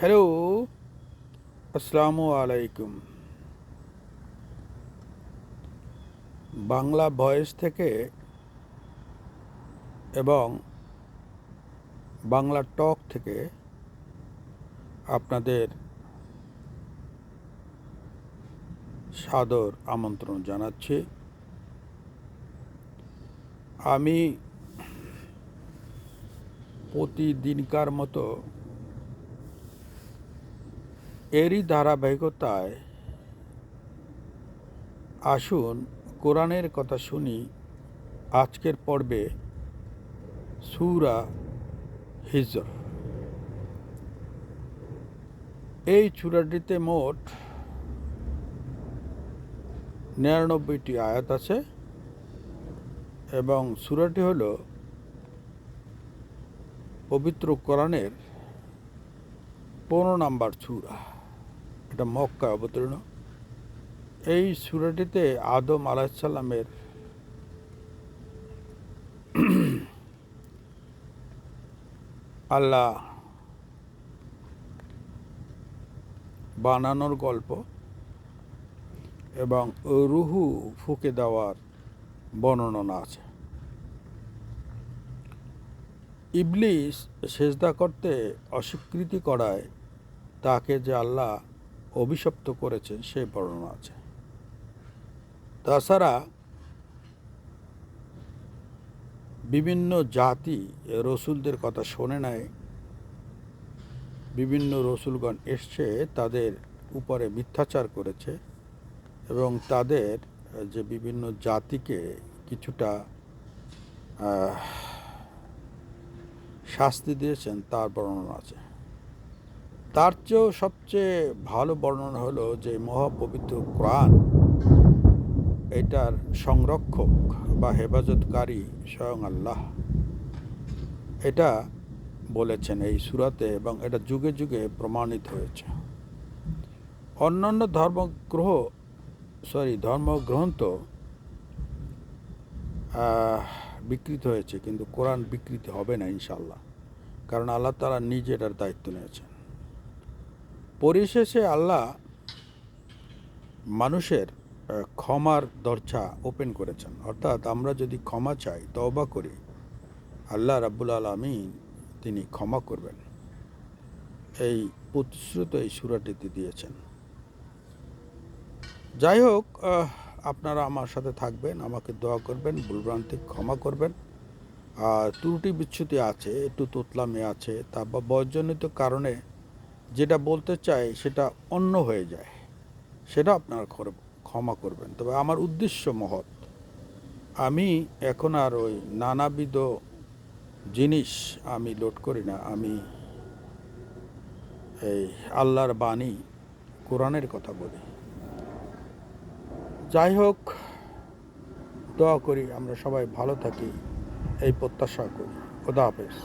Hello, আসসালামু আলাইকুম। Bangla voice থেকে এবং বাংলা টক থেকে আপনাদের সাদর আমন্ত্রণ জানাচ্ছি। আমি প্রতিদিনকার মতো এরই ধারাবাহিকতায় আসুন কোরআনের কথা শুনি। আজকের পর্বে সূরা হিজর। এই সূরাটিতে মোট ৯৯টি আয়াত আছে এবং সূরাটি হল পবিত্র কোরআনের ১৫ নম্বর সূরা। এটা মক্কায় অবতীর্ণ। এই সূরাটিতে আদম আলাইহিসসালামের আল্লাহ বানানোর গল্প এবং রুহু ফুঁকে দেওয়ার বর্ণনা আছে। ইবলিস সেজদা করতে অস্বীকৃতি করায় তাকে যে আল্লাহ অভিশপ্ত করেছেন সেই বর্ণনা আছে। তাছাড়া বিভিন্ন জাতি রসুলদের কথা শোনে নাই। বিভিন্ন রসুলগণ এসছে, তাদের উপরে মিথ্যাচার করেছে এবং তাদের যে বিভিন্ন জাতিকে কিছুটা শাস্তি দিয়েছেন তার বর্ণনা আছে। তার চেয়েও সবচেয়ে ভালো বর্ণনা হলো যে মহাপবিত্র কোরআন, এটার সংরক্ষক বা হেফাজতকারী স্বয়ং আল্লাহ। এটা বলেছেন এই সূরাতে এবং এটা যুগে যুগে প্রমাণিত হয়েছে। অন্যান্য ধর্মগ্রন্থ বিকৃত হয়েছে, কিন্তু কোরআন বিকৃত হবে না ইনশাআল্লাহ, কারণ আল্লাহ তাআলা নিজে এটার দায়িত্ব নিয়েছেন। পরিশেষে আল্লাহ মানুষের ক্ষমার দরজা ওপেন করেছেন, অর্থাৎ আমরা যদি ক্ষমা চাই, তওবা করি, আল্লাহ রাব্বুল আলামিন তিনি ক্ষমা করবেন। এই প্রতিশ্রুতি এই সূরাটিতে দিয়েছেন। যাই হোক, আপনারা আমার সাথে থাকবেন, আমাকে দোয়া করবেন, ভুলভ্রান্তি ক্ষমা করবেন। আর ত্রুটি বিচ্যুতি আছে, একটু তোতলামি আছে, তা বা বয়সজনিত কারণে যেটা বলতে চাই সেটা অন্য হয়ে যায়, সেটা আপনারা ক্ষমা করবেন। তবে আমার উদ্দেশ্য মহৎ। আমি এখন আর ওই নানাবিধ জিনিস আমি লোড করি না। আমি এই আল্লাহর বাণী কোরআনের কথা বলি। যাই হোক, দোয়া করি আমরা সবাই ভালো থাকি, এই প্রত্যাশা করি। খোদা হাফেজ।